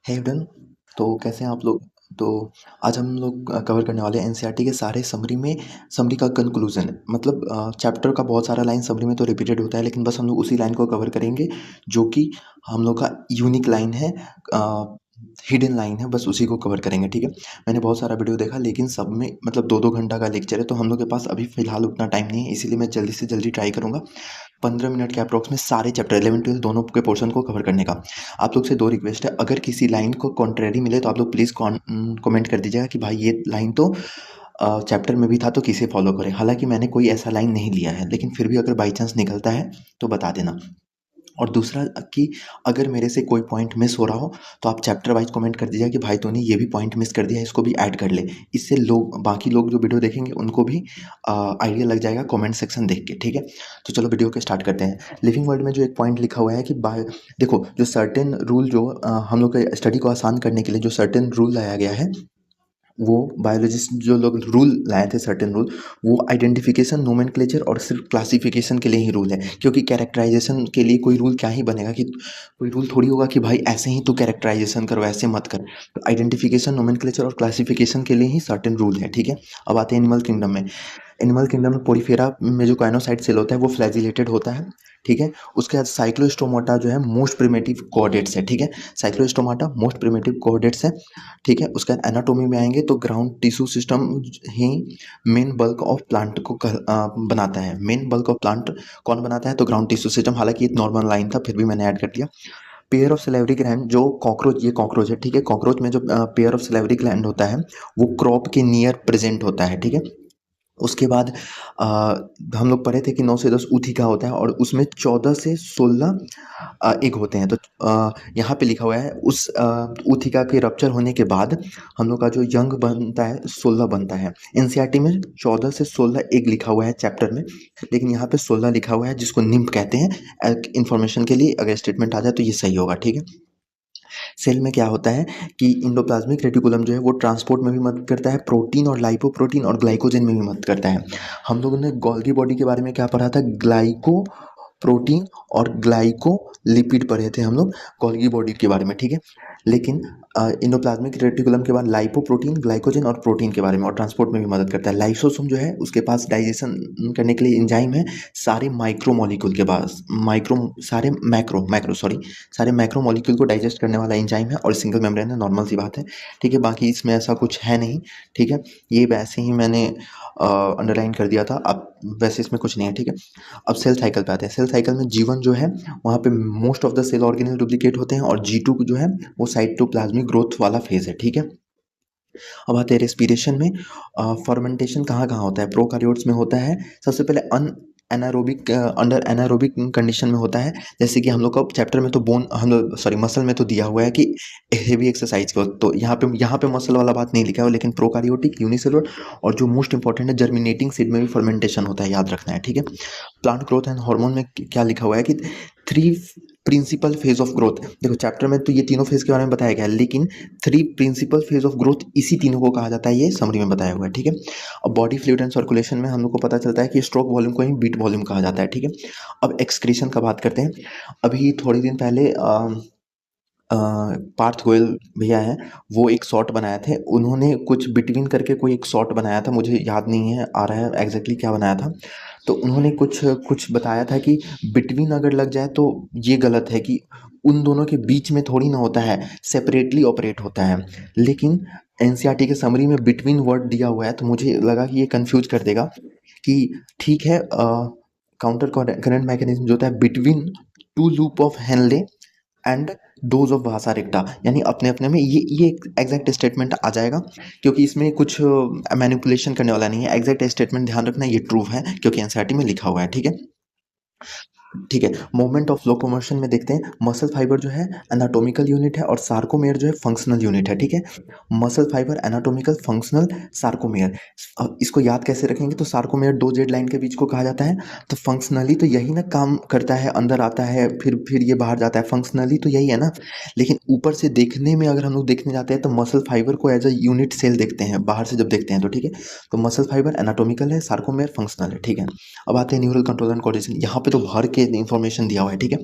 Hey everyone. तो कैसे हैं आप लोग? तो आज हम लोग कवर करने वाले हैं एनसीईआरटी के सारे समरी का कंक्लूजन। मतलब चैप्टर का बहुत सारा लाइन समरी में तो रिपीटेड होता है, लेकिन बस हम लोग उसी लाइन को कवर करेंगे जो कि हम लोग का यूनिक लाइन है, हिडन लाइन है, बस उसी को कवर करेंगे। ठीक है, मैंने बहुत सारा वीडियो देखा, लेकिन सब में मतलब 2-2 घंटा का लेक्चर है, तो हम लोग के पास अभी फ़िलहाल उतना टाइम नहीं है, इसीलिए मैं जल्दी से जल्दी ट्राई करूँगा 15 मिनट के अप्रॉक्स में सारे चैप्टर 11-12 दोनों के पोर्शन को कवर करने का। आप लोग से 2 रिक्वेस्ट है, अगर किसी लाइन को कॉन्ट्रैरी मिले तो आप लोग प्लीज़ कमेंट कर दीजिएगा कि भाई ये लाइन तो चैप्टर में भी था, तो किसे फॉलो करें। हालाँकि मैंने कोई ऐसा लाइन नहीं लिया है, लेकिन फिर भी अगर बाई चांस निकलता है तो बता देना। और दूसरा कि अगर मेरे से कोई पॉइंट मिस हो रहा हो तो आप चैप्टर वाइज़ कमेंट कर दीजिएगा कि भाई तूने ये भी पॉइंट मिस कर दिया है, इसको भी ऐड कर ले। इससे बाकी लोग जो वीडियो देखेंगे उनको भी आइडिया लग जाएगा कमेंट सेक्शन देख के। ठीक है, तो चलो वीडियो को स्टार्ट करते हैं। लिविंग वर्ल्ड में जो एक पॉइंट लिखा हुआ है कि देखो, जो सर्टेन रूल जो हम लोग के स्टडी को आसान करने के लिए जो सर्टेन रूल लाया गया है, वो बायोलॉजिस्ट जो लोग रूल लाए थे, सर्टेन रूल, वो आइडेंटिफिकेशन, नोमेनक्लेचर और सिर्फ क्लासिफिकेशन के लिए ही रूल है। क्योंकि कैरेक्टराइजेशन के लिए कोई रूल क्या ही बनेगा, कि कोई रूल थोड़ी होगा कि भाई ऐसे ही तू कैरेक्टराइजेशन करो, ऐसे मत कर। तो आइडेंटिफिकेशन, नोमेनक्लेचर और क्लासिफिकेशन के लिए ही सर्टेन रूल है। ठीक है, अब आते हैं एनिमल किंगडम में। एनिमल किंगडम में पोरीफेरा में जो काइनोसाइट सेल होता है वो फ्लैजिलेटेड होता है। ठीक है, उसके बाद साइक्लोस्टोमाटा जो है मोस्ट प्रिमिटिव कोऑर्डिनेट्स है। ठीक है, साइक्लोस्टोमाटा मोस्ट प्रिमिटिव कोऑर्डिनेट्स है। ठीक है, उसके बाद एनाटोमी में आएंगे तो ground tissue system he main bulk of plant को बनाता है। मेन बल्क ऑफ प्लांट कौन बनाता है? तो ग्राउंड टिश्यू सिस्टम। हालांकि ये नॉर्मल लाइन था, फिर भी मैंने ऐड कर दिया। पेयर ऑफ सिलेवरी ग्लैंड जो कॉकरोच, ये कॉकरोच है। ठीक है, कॉकरोच में जो पेयर ऑफ सिलेवरी ग्लैंड होता है वो क्रॉप के नियर प्रेजेंट होता है। ठीक है, उसके बाद अ, हम लोग पढ़े थे कि 9 से 10 ऊतक होता है और उसमें 14 से 16 एग होते हैं। तो यहाँ पे लिखा हुआ है उस ऊतक के रप्चर होने के बाद हम लोग का जो यंग बनता है 16 बनता है। एनसीईआरटी में 14 से 16 एग लिखा हुआ है चैप्टर में, लेकिन यहाँ पे 16 लिखा हुआ है, जिसको निम्फ कहते हैं। इन्फॉर्मेशन के लिए अगर स्टेटमेंट आ जाए तो ये सही होगा। ठीक है, सेल में क्या होता है कि इंडोप्लाज्मिक रेटिकुलम जो है वो ट्रांसपोर्ट में भी मदद करता है, प्रोटीन और लाइपोप्रोटीन और ग्लाइकोजन में भी मदद करता है। हम लोगों ने गोल्गी बॉडी के बारे में क्या पढ़ा था? ग्लाइको प्रोटीन और ग्लाइको लिपिड पढ़े थे हम लोग गोल्गी बॉडी के बारे में। ठीक है, लेकिन इंडोप्लाज्मिक रेटिकुलम के बाद लाइपोप्रोटीन, ग्लाइकोजन और प्रोटीन के बारे में, और ट्रांसपोर्ट में भी मदद करता है। लाइसोसोम जो है उसके पास डाइजेशन करने के लिए एंजाइम है। सारे माइक्रो मॉलिक्यूल के पास सारे मैक्रो मॉलिक्यूल को डाइजेस्ट करने वाला एंजाइम है, और सिंगल मेम्ब्रेन है। नॉर्मल सी बात है। ठीक है, बाकी इसमें ऐसा कुछ है नहीं। ठीक है, ये वैसे ही मैंने अंडरलाइन कर दिया था। अब वैसे इसमें कुछ नहीं है। ठीक है, अब सेल साइकिल पे आते हैं। सेल साइकिल में जीवन जो है वहाँ पे most of the cell organelle duplicate होते हैं, और जी2 जो है वो साइटोप्लाज्मिक ग्रोथ वाला फेज है। ठीक है, अब आते हैं रेस्पिरेशन में। फर्मेंटेशन कहाँ कहाँ होता है? प्रोकार्योट्स में होता है। सबसे पहले एनारोबिक, अंडर एनारोबिक कंडीशन में होता है। जैसे कि हम लोग का चैप्टर में तो मसल में तो दिया हुआ है कि हेवी एक्सरसाइज को, तो यहाँ पे मसल वाला बात नहीं लिखा है, लेकिन प्रोकार्योटिक, यूनिसेलुलर और जो मोस्ट इंपॉर्टेंट है जर्मिनेटिंग सीड में भी फर्मेंटेशन होता है, याद रखना है। ठीक है, प्लांट ग्रोथ एंड हार्मोन में क्या लिखा हुआ है कि 3 प्रिंसिपल फेज ऑफ ग्रोथ। देखो चैप्टर में तो ये तीनों फेज के बारे में बताया गया है, लेकिन 3 प्रिंसिपल फेज ऑफ ग्रोथ इसी तीनों को कहा जाता है, ये समरी में बताया हुआ है। ठीक है, अब बॉडी फ्लूइड एंड सर्कुलेशन में हम लोग को पता चलता है कि स्ट्रोक वॉल्यूम को ही बीट वॉल्यूम कहा जाता है। ठीक है, अब एक्सक्रीशन का बात करते हैं। अभी थोड़े दिन पहले पार्थ गोयल भैया हैं, वो एक शॉर्ट बनाए थे। उन्होंने कुछ बिटवीन करके कोई एक शॉर्ट बनाया था, मुझे याद नहीं है आ रहा है एग्जैक्टली क्या बनाया था। तो उन्होंने कुछ कुछ बताया था कि बिटवीन अगर लग जाए तो ये गलत है, कि उन दोनों के बीच में थोड़ी ना होता है, सेपरेटली ऑपरेट होता है। लेकिन एनसीईआरटी के समरी में बिटवीन वर्ड दिया हुआ है, तो मुझे लगा कि ये कंफ्यूज कर देगा कि ठीक है, काउंटर करंट मैकेनिज्म जो होता है between two loop of Henle and dose of भाषा रिक्टा, यानी अपने अपने में ये एग्जैक्ट स्टेटमेंट आ जाएगा, क्योंकि इसमें कुछ मैनिपुलेशन करने वाला नहीं है। एग्जैक्ट स्टेटमेंट ध्यान रखना, ये ट्रू है क्योंकि एनसीईआरटी में लिखा हुआ है। ठीक है, ठीक है, मूवमेंट ऑफ लोकोमोशन में देखते हैं। मसल फाइबर जो है एनाटॉमिकल यूनिट है और सार्कोमेयर जो है फंक्शनल यूनिट है। ठीक है, muscle fibre, anatomical, functional, sarcomere. इसको याद कैसे रखेंगे? तो सार्कोमेयर 2 जेड लाइन के बीच को कहा जाता है। तो फंक्शनली तो यही ना काम करता है, अंदर आता है फिर ये बाहर जाता है, फंक्शनली तो यही है ना। लेकिन ऊपर से देखने में अगर हम लोग देखने जाते हैं तो मसल फाइबर को एज अ यूनिट सेल देखते हैं, बाहर से जब देखते हैं तो। ठीक है, तो मसल फाइबर एनाटॉमिकल है, सार्कोमेयर फंक्शनल है। ठीक है, अब आते हैं न्यूरल कंट्रोल एंड कोऑर्डिनेशन। यहाँ पे तो भर करके इन्फॉर्मेशन दिया हुआ है, ठीक है।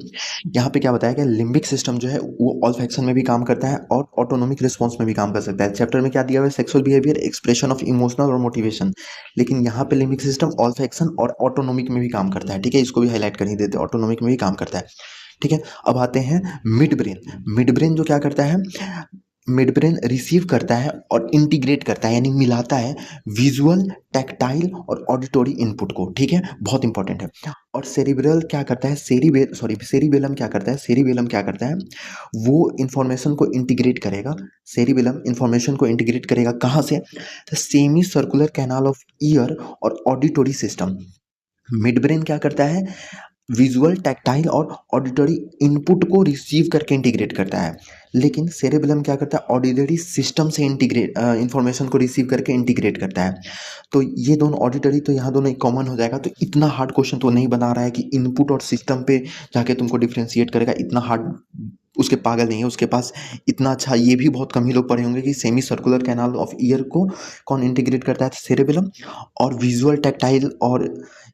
यहाँ पे क्या बताया गया, लिम्बिक सिस्टम जो है वो ऑल्फैक्शन में भी काम करता है और ऑटोनोमिक रिस्पॉन्स में भी काम कर सकता है। चैप्टर में क्या दिया हुआ है, sexual behaviour, expression of emotional और मोटिवेशन, लेकिन यहाँ पे लिम्बिक सिस्टम ऑल्फैक्शन और ऑटोनोमिक में भी काम करता है, ठीक है। इसको भी हाईलाइट कर ही देते हैं, ऑटोनोमिक में भी काम करता है, ठीक है। अब आते हैं मिड ब्रेन। मिड ब्रेन जो क्या करता है, मिड ब्रेन रिसीव करता है और इंटीग्रेट करता है, यानी मिलाता है विजुअल, टैक्टाइल और ऑडिटरी इनपुट को, ठीक है, बहुत इंपॉर्टेंट है। और सेरिब्रल क्या करता है, सेरिबेलम क्या करता है, सेरिबेलम क्या करता है, वो इंफॉर्मेशन को इंटीग्रेट करेगा। सेरिबेलम इंफॉर्मेशन को इंटीग्रेट करेगा कहाँ से, the semi circular canal of year और ऑडिटरी सिस्टम। मिड ब्रेन क्या करता है, विजुअल, टैक्टाइल और ऑडिटरी इनपुट को रिसीव करके इंटीग्रेट करता है, लेकिन सेरेबेलम क्या करता है, ऑडिटरी सिस्टम से इंटीग्रेट इंफॉर्मेशन को रिसीव करके इंटीग्रेट करता है। तो ये दोनों ऑडिटरी तो यहाँ दोनों कॉमन हो जाएगा, तो इतना हार्ड क्वेश्चन तो नहीं बना रहा है कि इनपुट और सिस्टम पे जाके तुमको डिफ्रेंशिएट करेगा, इतना हार्ड उसके पागल नहीं है उसके पास। इतना अच्छा ये भी बहुत कम ही लोग पढ़े होंगे कि semi circular canal of year को कौन इंटीग्रेट करता है, सेरेबेलम, और विजुअल, टैक्टाइल और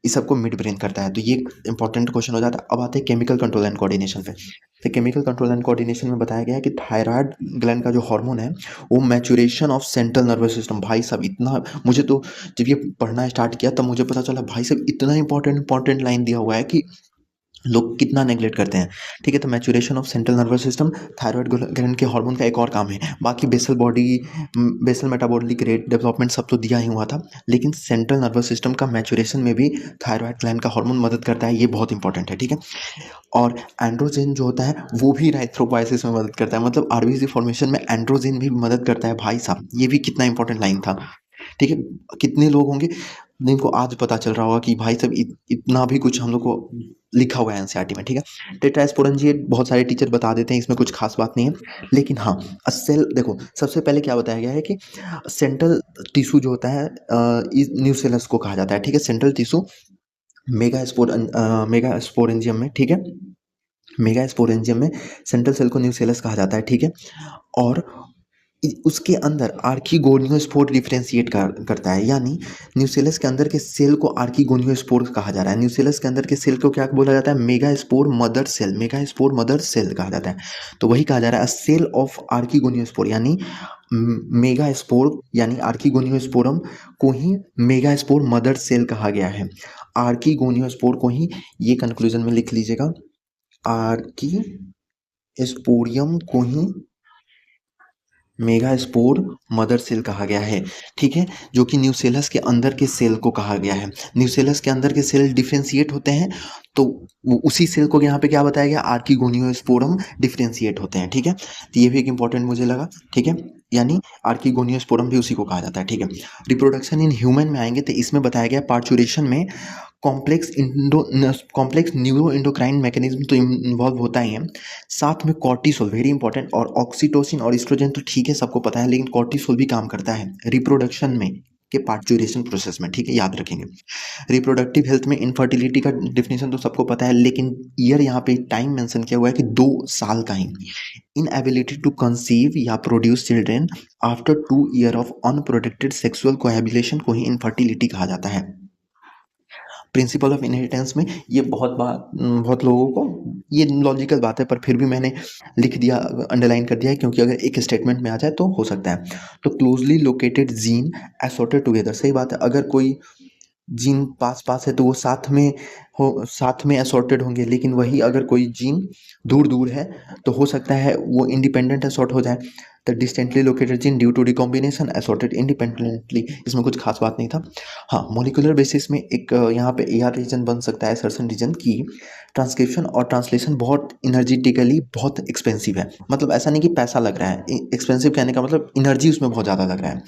इस सबको मिड ब्रेन करता है। तो ये इंपॉर्टेंट क्वेश्चन हो जाता है। अब आते हैं केमिकल कंट्रोल एंड कोऑर्डिनेशन पे। तो केमिकल कंट्रोल एंड कोऑर्डिनेशन में बताया गया है कि थायराइड ग्लैंड का जो हार्मोन है वो maturation of central nervous system, भाई साहब इतना, मुझे तो जब ये पढ़ना स्टार्ट किया तब मुझे पता चला भाई साहब इतना इंपॉर्टेंट लाइन दिया हुआ है कि लोग कितना नेग्लेक्ट करते हैं, ठीक है। तो maturation of central nervous system thyroid gland के हार्मोन का एक और काम है। बाकी बेसल मेटाबॉलिक रेट डेवलपमेंट सब तो दिया ही हुआ था, लेकिन सेंट्रल नर्वस सिस्टम का मैच्योरेशन में भी थायराइड ग्लैंड का हार्मोन मदद करता है, ये बहुत इंपॉर्टेंट है, ठीक है। और एंड्रोजन जो होता है वो भी इरेथ्रोपोइसिस में मदद करता है, मतलब आरबीसी फॉर्मेशन में एंड्रोजन भी मदद करता है, भाई साहब ये भी कितना इंपॉर्टेंट लाइन था, ठीक है। कितने लोग होंगे जिनको आज पता चल रहा होगा कि भाई साहब इतना भी कुछ हम लोग को लिखा हुआ है एनसीईआरटी में, ठीक है। टेट्रास्पोरेंजिएट बहुत सारे टीचर बता देते हैं, इसमें कुछ खास बात नहीं है, लेकिन हाँ सेल देखो, सबसे पहले क्या बताया गया है कि सेंट्रल टिश्यू जो होता है न्यूसेलस को कहा जाता है, ठीक है। सेंट्रल टिश्यू मेगा स्पोरेंजियम में, ठीक है, मेगा स्पोरेंजियम में सेंट्रल सेल को न्यूसेलस कहा जाता है, ठीक है। और उसके अंदर आर्किगोनियोस्पोर डिफरेंशिएट करता है, यानी न्यूसेलस के अंदर के सेल को आर्किगोनियोस्पोर कहा जा रहा है। न्यूसेलस के अंदर के सेल को क्या बोला जाता है, megaspore mother cell, megaspore mother cell कहा जाता है। तो वही कहा जा रहा है सेल ऑफ आर्किगोनियोस्पोर, यानी मेगास्पोर यानी आर्किगोनियोस्पोरम को ही मेगास्पोर मदर सेल कहा गया है। आर्किगोनियोस्पोर को ही, ये कंक्लूजन में लिख लीजिएगा, आर्की स्पोरियम को ही मेगास्पोर मदर सेल कहा गया है, ठीक है, जो कि न्यूसेलस के अंदर के सेल को कहा गया है। न्यूसेलस के अंदर के सेल डिफरेंशिएट होते हैं, तो उसी सेल को यहाँ पे क्या बताया गया, आर्किगोनियोस्पोरम डिफरेंशिएट होते हैं, ठीक है। तो ये भी एक इंपॉर्टेंट मुझे लगा, ठीक है, यानी आर्किगोनियोस्पोरम भी उसी को कहा जाता है, ठीक है। रिप्रोडक्शन इन ह्यूमन में आएंगे तो इसमें बताया गया पार्चुरेशन में कॉम्प्लेक्स न्यूरो इंडोक्राइन मैकेनिज्म तो इन्वॉल्व होता ही है, साथ में कॉर्टिसोल वेरी इंपॉर्टेंट, और ऑक्सीटोसिन और एस्ट्रोजन तो ठीक है सबको पता है, लेकिन कॉर्टिसोल भी काम करता है रिप्रोडक्शन में के पार्चुरेशन प्रोसेस में, ठीक है, याद रखेंगे। रिप्रोडक्टिव हेल्थ में इनफर्टिलिटी का डिफिनेशन तो सबको पता है, लेकिन ईयर यहाँ पे टाइम मेंशन किया हुआ है कि 2 साल का ही। इनएबिलिटी टू कंसीव या produce children after 2 year of unprotected sexual cohabitation को ही इनफर्टिलिटी कहा जाता है। प्रिंसिपल ऑफ इनहेरिटेंस में ये बहुत लोगों को ये लॉजिकल बात है, पर फिर भी मैंने लिख दिया, अंडरलाइन कर दिया है, क्योंकि अगर एक स्टेटमेंट में आ जाए तो हो सकता है। तो क्लोजली लोकेटेड जीन एसोर्टेड टुगेदर, सही बात है, अगर कोई जीन पास पास है तो वो साथ में असॉर्टेड होंगे, लेकिन वही अगर कोई जीन दूर दूर है तो हो सकता है वो इंडिपेंडेंट असॉर्ट हो जाए। The distantly located gene due to recombination assorted independently, इसमें कुछ खास बात नहीं था। हाँ, मॉलिक्यूलर बेसिस में एक यहाँ पे एआर रीजन बन सकता है, सर्सन रीजन की ट्रांसक्रिप्शन और ट्रांसलेशन बहुत इनर्जेटिकली बहुत एक्सपेंसिव है, मतलब ऐसा नहीं कि पैसा लग रहा है, एक्सपेंसिव कहने का मतलब एनर्जी उसमें बहुत ज़्यादा लग रहा है,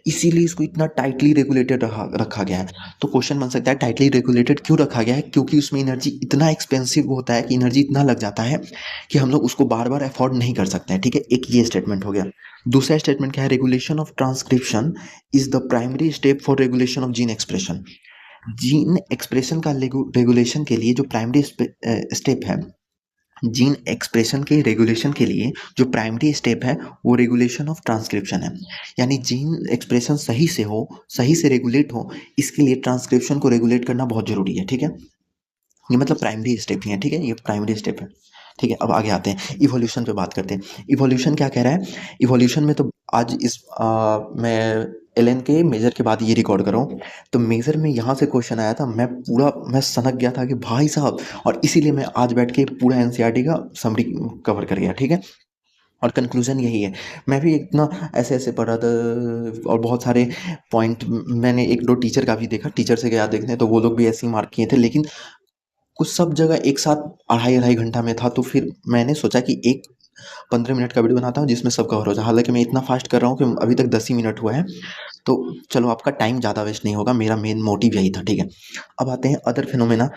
इसीलिए इसको इतना टाइटली रेगुलेटेड रखा गया है। तो क्वेश्चन बन सकता है टाइटली रेगुलेटेड क्यों रखा गया है, क्योंकि उसमें एनर्जी इतना एक्सपेंसिव होता है कि एनर्जी इतना लग जाता है कि हम लोग उसको बार बार अफोर्ड नहीं कर सकते हैं, ठीक है। एक ये स्टेटमेंट हो गया। दूसरा स्टेटमेंट क्या है, regulation of transcription is the primary step for regulation of gene expression. Gene expression का रेगुलेशन के लिए जो प्राइमरी स्टेप है, जीन एक्सप्रेशन के रेगुलेशन के लिए जो प्राइमरी स्टेप है वो रेगुलेशन ऑफ ट्रांसक्रिप्शन है, यानी जीन एक्सप्रेशन सही से हो, सही से रेगुलेट हो, इसके लिए ट्रांसक्रिप्शन को रेगुलेट करना बहुत ज़रूरी है, ठीक है। ये मतलब प्राइमरी स्टेप ही है, ठीक है, ये प्राइमरी स्टेप है। ठीक है, अब आगे आते हैं, इवोल्यूशन पे बात करते हैं। इवोल्यूशन क्या कह रहा है? इवोल्यूशन में तो आज मैं एलन के मेजर के बाद ये रिकॉर्ड कर रहा हूँ, तो मेजर में यहाँ से क्वेश्चन आया था, मैं सनक गया था कि भाई साहब, और इसीलिए मैं आज बैठ के पूरा एनसीईआरटी का समरी कवर कर गया, ठीक है। और कंक्लूजन यही है। मैं भी इतना ऐसे ऐसे पढ़ा था, और बहुत सारे पॉइंट मैंने एक दो टीचर का भी देखा, टीचर से गया देखने, तो वो लोग भी ऐसे ही मार्क किए थे, लेकिन कुछ सब जगह एक साथ अढ़ाई अढ़ाई घंटा में था, तो फिर मैंने सोचा कि एक 15 मिनट का वीडियो बनाता हूँ जिसमें सब कवर हो जाए। हालांकि मैं इतना फास्ट कर रहा हूँ कि अभी तक 10 ही मिनट हुआ है, तो चलो आपका टाइम ज़्यादा वेस्ट नहीं होगा, मेरा मेन मोटिव यही था, ठीक है। अब आते हैं अदर फिनोमेना।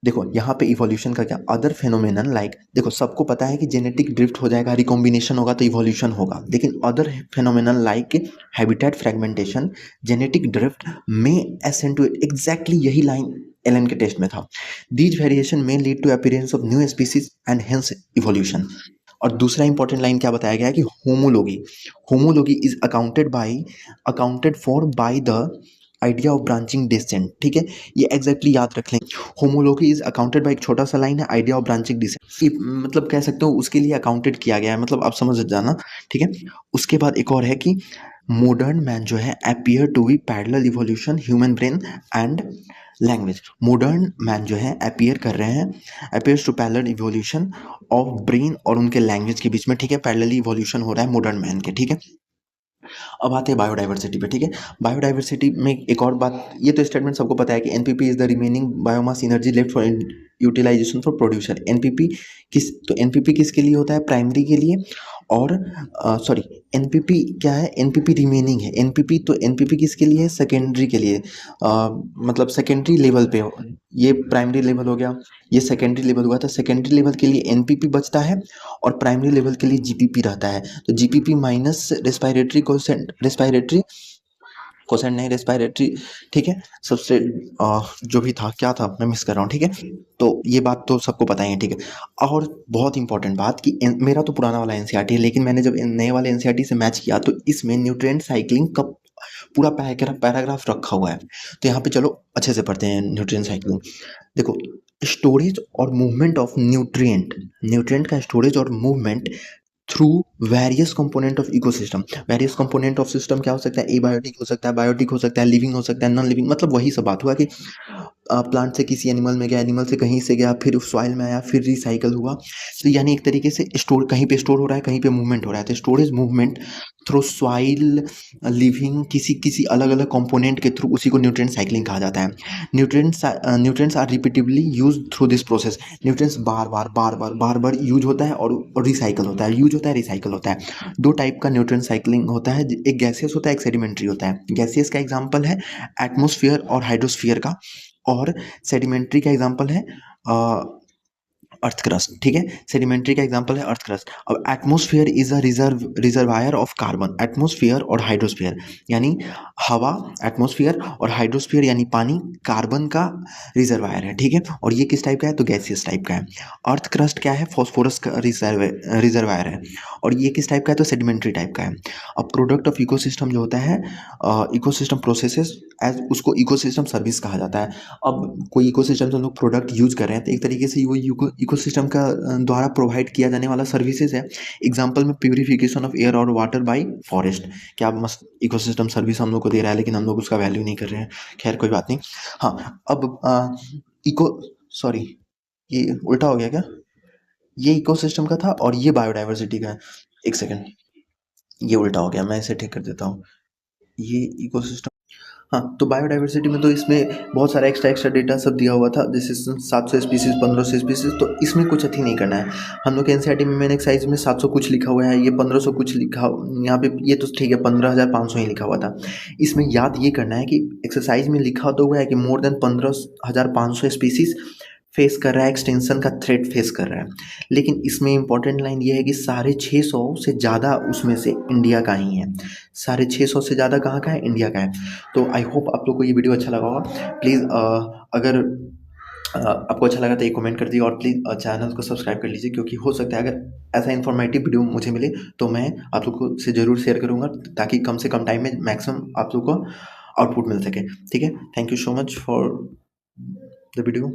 देखो यहाँ पे इवोल्यूशन का क्या, अदर फेनोमेनन लाइक, देखो सबको पता है कि जेनेटिक ड्रिफ्ट हो जाएगा, रिकॉम्बिनेशन होगा तो इवोल्यूशन होगा, लेकिन other phenomenon like habitat fragmentation, genetic drift में एसेंटुएट, एग्जैक्टली यही लाइन एलन के टेस्ट में था। दीज वेरिएशन में lead to appearance of new species and hence evolution. और दूसरा इंपॉर्टेंट लाइन क्या बताया गया है कि homology, homology is accounted for by the idea of branching descent, ठीक है, ये एग्जैक्टली याद रख लें। होमोलॉगी इज अकाउंटेड बाय, एक छोटा सा लाइन है, आइडिया ऑफ ब्रांचिंग डिसेंट, मतलब कह सकते हो उसके लिए अकाउंटेड किया गया है, मतलब आप समझ जाना, ठीक है। उसके बाद एक और है कि मॉडर्न मैन जो है appear to be parallel evolution human brain and language. Modern man जो है अपीयर कर रहे हैं, appears to parallel evolution of brain और उनके लैंग्वेज के बीच में, ठीक है, पैरेलली इवोल्यूशन हो रहा है मॉडर्न मैन के, ठीक है। अब आते हैं बायोडाइवर्सिटी पे, ठीक है। बायोडाइवर्सिटी में एक और बात, ये तो स्टेटमेंट सबको पता है कि NPP is the remaining biomass energy left for utilisation for producer. NPP तो एनपीपी किसके लिए होता है? प्राइमरी के लिए। और सॉरी, एनपीपी क्या है? एनपीपी रिमेनिंग है। एनपीपी तो एनपीपी किसके लिए है? सेकेंडरी के लिए, मतलब सेकेंडरी लेवल पे ये प्राइमरी लेवल हो गया, ये सेकेंडरी लेवल हुआ, तो सेकेंडरी लेवल के लिए एनपीपी बचता है और प्राइमरी लेवल के लिए जीपीपी रहता है। तो GPP minus respiratory quotient, respiratory quotient नहीं, रेस्पिरेटरी, ठीक है, सबसे जो भी था, क्या था, मैं मिस कर रहा हूँ, ठीक है। तो ये बात तो सबको पता ही है, ठीक है। और बहुत इंपॉर्टेंट बात कि मेरा तो पुराना वाला एनसीईआरटी है, लेकिन मैंने जब नए वाले एनसीईआरटी से मैच किया तो इसमें न्यूट्रिएंट साइक्लिंग का पूरा पैराग्राफ रखा हुआ है। तो यहाँ पे चलो अच्छे से पढ़ते हैं न्यूट्रिएंट साइक्लिंग। देखो, स्टोरेज और मूवमेंट ऑफ न्यूट्रिएंट, न्यूट्रिएंट का स्टोरेज और movement through various component of ecosystem. Various component of system क्या हो सकता है? एबायोटिक हो सकता है, बायोटिक हो सकता है, लिविंग हो सकता है, नॉन लिविंग, मतलब वही सब बात हुआ कि प्लांट से किसी एनिमल में गया, एनिमल से कहीं से गया, फिर सॉइल में आया, फिर रिसाइकल हुआ। तो यानी एक तरीके से स्टोर, कहीं पे स्टोर हो रहा है, कहीं पे मूवमेंट हो रहा है, तो storage movement through soil, living, किसी किसी अलग अलग कंपोनेंट के थ्रू, उसी को न्यूट्रिएंट साइक्लिंग कहा जाता है। Nutrients are repetitively use through this process. Nutrients बार बार यूज होता है और रिसाइकल होता है, यूज होता है, रिसाइकल होता है। दो टाइप का न्यूट्रिएंट साइक्लिंग होता है, एक गैसियस होता है, एक सेडिमेंट्री होता है। गैसियस का एग्जांपल है एटमॉस्फेयर और हाइड्रोस्फीयर का, और सेडिमेंट्री का एग्जांपल है अर्थ क्रस्ट, ठीक है। सेडिमेंट्री का एग्जांपल है अर्थ क्रस्ट। अब atmosphere is a reservoir of carbon. Atmosphere और हाइड्रोस्फीयर यानी हवा, एटमॉस्फेयर, और हाइड्रोस्फीयर यानी पानी, कार्बन का रिजर्वायर है, ठीक है। और ये किस टाइप का है? तो गैसियस टाइप का है। अर्थ क्रस्ट क्या है? फॉस्फोरस का रिजर्वायर है। और ये किस टाइप का है? तो सेडिमेंट्री टाइप का है। अब प्रोडक्ट ऑफ इकोसिस्टम जो होता है, इकोसिस्टम प्रोसेसेस एज, उसको इकोसिस्टम सर्विस कहा जाता है। अब कोई इकोसिस्टम से हम लोग प्रोडक्ट यूज कर रहे हैं, तो एक तरीके से वो इकोसिस्टम का द्वारा प्रोवाइड किया जाने वाला सर्विसेज है। एग्जांपल में प्यूरिफिकेशन ऑफ एयर और वाटर बाय फॉरेस्ट, क्या मस्त इकोसिस्टम सर्विस हम लोग को दे रहा है, लेकिन हम लोग उसका वैल्यू नहीं कर रहे हैं। खैर कोई बात नहीं। हाँ, अब इको सॉरी, ये उल्टा हो गया क्या? ये इकोसिस्टम का था और ये बायोडाइवर्सिटी का है। एक सेकेंड, ये उल्टा हो गया, मैं इसे ठीक कर देता हूँ। ये इकोसिस्टम, हाँ, तो बायोडाइवर्सिटी में तो इसमें बहुत सारा एक्स्ट्रा एक्स्ट्रा डेटा सब दिया हुआ था, जैसे 700 स्पीसीज, 1500 स्पीसीज, तो इसमें कुछ अथी नहीं करना है। हम लोग के एनसीईआरटी में मैंने एक साइज में 700 कुछ लिखा हुआ है, ये 1500 कुछ लिखा, यहाँ पे ये तो ठीक है, 15,500 ही लिखा हुआ था। इसमें याद ये करना है कि एक्सरसाइज में लिखा तो हुआ है कि मोर देन 15,500 स्पीसीज फेस कर रहा है, एक्सटेंशन का थ्रेट फेस कर रहा है, लेकिन इसमें इंपॉर्टेंट लाइन ये है कि 650 से ज़्यादा उसमें से इंडिया का ही है। 650 से ज़्यादा कहाँ का है? इंडिया का है। तो आई होप आप लोग को ये वीडियो अच्छा लगा होगा। प्लीज़ अगर आपको अच्छा लगा तो एक कमेंट कर दिए, और प्लीज़ चैनल को सब्सक्राइब कर लीजिए, क्योंकि हो सकता है अगर ऐसा इन्फॉर्मेटिव वीडियो मुझे मिले तो मैं आप लोग को से ज़रूर शेयर करूँगा, ताकि कम से कम टाइम में मैक्सिमम आप लोग को आउटपुट मिल सके, ठीक है। Thank you so much for the video.